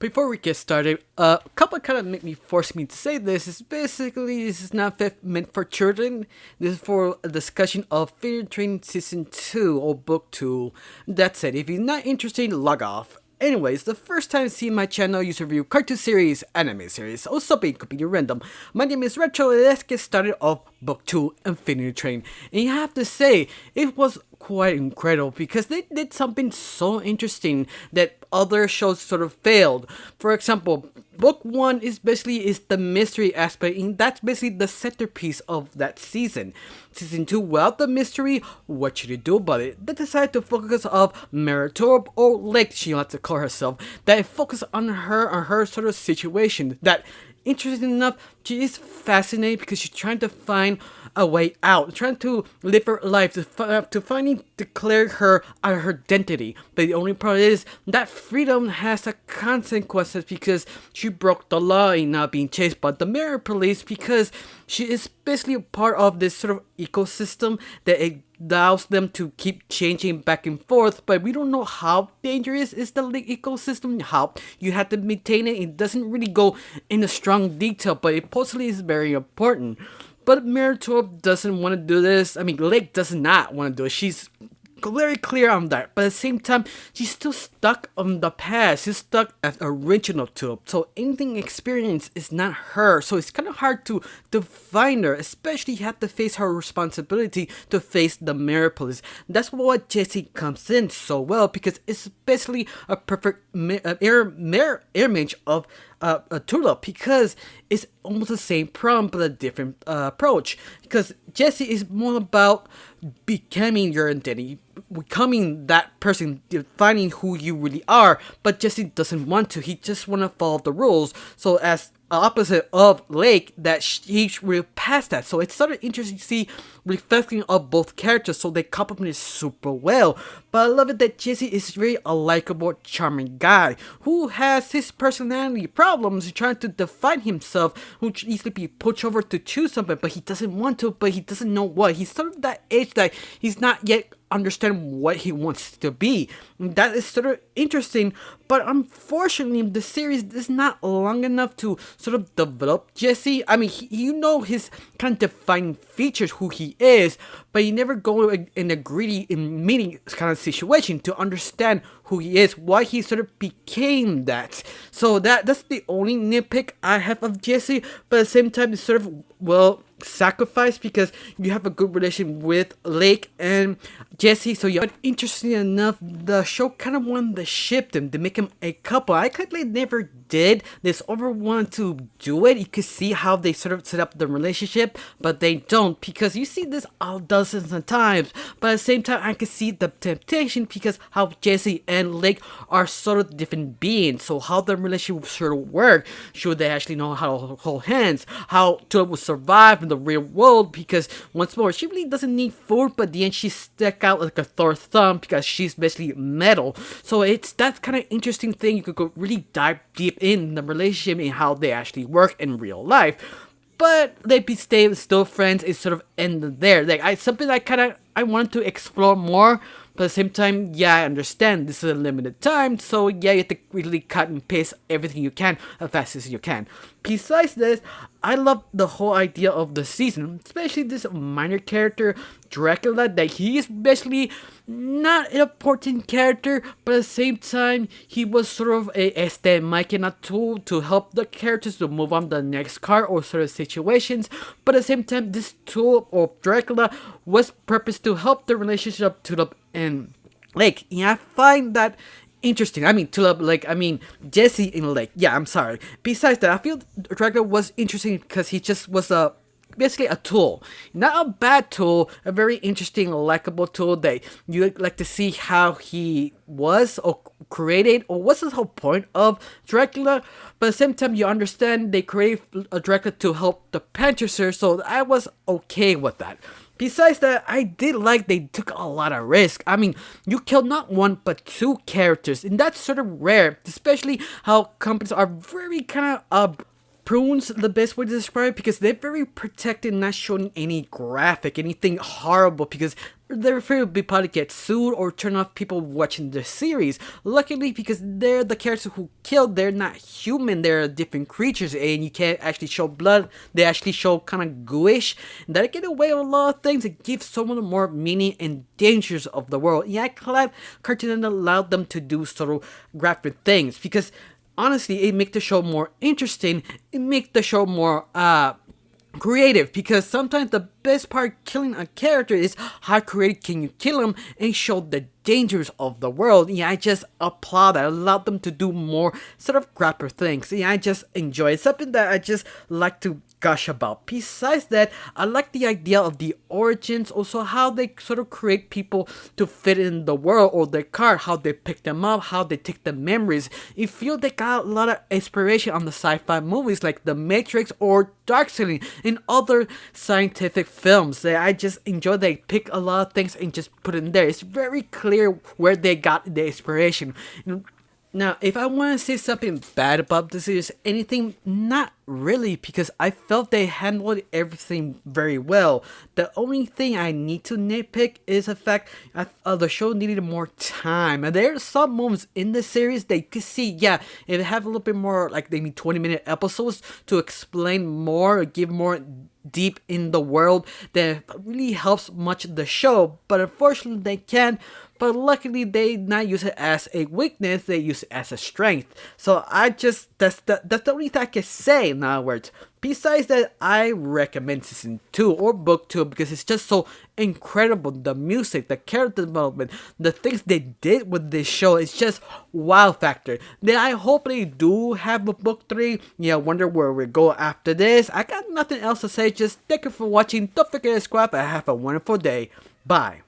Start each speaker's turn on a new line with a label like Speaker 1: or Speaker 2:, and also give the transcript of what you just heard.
Speaker 1: Before we get started, a couple kind of make me force me to say this. Is basically this is not meant for children. This is for a discussion of Fairy Train Season 2 or Book 2. That's it. If you're not interested, log off. Anyways, the first time seeing my channel, you review cartoon series, anime series, also being completely random. My name is Retro, and let's get started off Book 2, Infinity Train. And you have to say, it was quite incredible because they did something so interesting that other shows sort of failed. For example, Book 1 is basically the mystery aspect, and that's basically the centerpiece of that season. Season 2, without the mystery, what should you do about it? They decided to focus on Meritorb, or Lake she likes to call herself, that focus on her sort of situation. That, interesting enough, she is fascinating because she's trying to find a way out, trying to live her life, to finally declare her identity. But the only problem is that freedom has a consequences because she broke the law in not being chased by the mirror police, because she is basically a part of this sort of ecosystem that it allows them to keep changing back and forth, but we don't know how dangerous is the ecosystem, how you have to maintain it. It doesn't really go into strong detail, but it possibly is very important. But Meritorb doesn't want to do this. I mean, Lake does not want to do it. She's very clear on that, but at the same time, she's still stuck on the past. She's stuck as original Tulip, so anything experienced is not her. So it's kind of hard to find her, especially you have to face her responsibility to face the mirror police. That's what Jessie comes in so well, because it's basically a perfect image of a Tulip, because it's almost the same problem but a different approach. Because Jessie is more about becoming your identity, becoming that person, defining who you really are. But Jessie doesn't want to. He just want to follow the rules. So as opposite of Lake, that he will pass that. So it's sort of interesting to see reflecting of both characters, so they complement it super well. But I love it that Jessie is really a likable, charming guy who has his personality problems, trying to define himself, who should easily be pushed over to choose something, but he doesn't want to, but he doesn't know what. He's sort of that age that he's not yet understand what he wants to be. That is sort of interesting, but unfortunately the series is not long enough to sort of develop Jessie. I mean, you know his kind of defining features, who he is, but you never go in a greedy in meeting kind of situation to understand who he is, why he sort of became that. So that's the only nitpick I have of Jessie, but at the same time it's sort of, well, sacrifice, because you have a good relation with Lake and Jessie. So but interesting enough, the show kind of wanted to ship them to make them a couple. I clearly never did. This over wanted to do it. You could see how they sort of set up the relationship, but they don't, because you see this all dozens of times. But at the same time, I could see the temptation, because how Jessie and Lake are sort of different beings. So how the relationship should work. Should they actually know how to hold hands? How Tulip will survive in the real world, because once more, she really doesn't need food, but at the end she stuck out like a Thor thumb because she's basically metal. So it's that kind of interesting thing. You could go really dive deep in the relationship and how they actually work in real life. But they stay still friends. It's sort of end there. Like something I wanted to explore more. But at the same time, yeah, I understand this is a limited time, so yeah, you have to really cut and paste everything you can as fast as you can. Besides this, I love the whole idea of the season, especially this minor character, Dracula, that he is basically not an important character, but at the same time, he was sort of a mic and a tool to help the characters to move on the next card or sort of situations. But at the same time, this tool, or Dracula, was purposed to help the relationship to the and Lake. Yeah, I find that interesting. I mean, Jessie and Lake. Yeah, I'm sorry. Besides that, I feel Dracula was interesting because he just was basically a tool. Not a bad tool, a very interesting, likable tool that you like to see how he was or created, or what's the whole point of Dracula. But at the same time, you understand they created a Dracula to help the Panther, so I was okay with that. Besides that, I did like they took a lot of risk. I mean, you killed not one but two characters, and that's sort of rare, especially how companies are very kind of prunes, the best way to describe it, because they're very protected, not showing any graphic, anything horrible, because they're afraid of probably get sued or turn off people watching the series. Luckily, because they're the characters who killed, they're not human, they're different creatures, and you can't actually show blood. They actually show kind of gooish. That get away with a lot of things. It gives some of the more meaning and dangers of the world. Yeah, I'm glad Cartoon Network allowed them to do sort of graphic things, because honestly, it make the show more interesting. It make the show more creative, because sometimes the best part killing a character is how creative can you kill him and show the dangers of the world. Yeah, I just applaud that. I allowed them to do more sort of grapper things. Yeah, I just enjoy it. It's something that I just like to gush about. Besides that, I like the idea of the origins, also how they sort of create people to fit in the world or their car, how they pick them up, how they take the memories. You feel they got a lot of inspiration on the sci-fi movies like The Matrix or Darkseid and other scientific films. I just enjoy they pick a lot of things and just put it in there. It's very clear where they got the inspiration. Now, if I want to say something bad about this series, anything, not really, because I felt they handled everything very well. The only thing I need to nitpick is the fact the show needed more time. And there are some moments in the series that you could see, yeah, if it had a little bit more, like maybe 20-minute episodes to explain more, or give more deep in the world, that really helps much the show. But unfortunately, they can't. But luckily, they not use it as a weakness, they use it as a strength. So that's the only thing I can say, in other words. Besides that, I recommend season 2 or book 2 because it's just so incredible. The music, the character development, the things they did with this show, it's just wow factor. Then I hope they do have a book 3. Yeah, wonder where we go after this. I got nothing else to say, just thank you for watching. Don't forget to subscribe and have a wonderful day. Bye.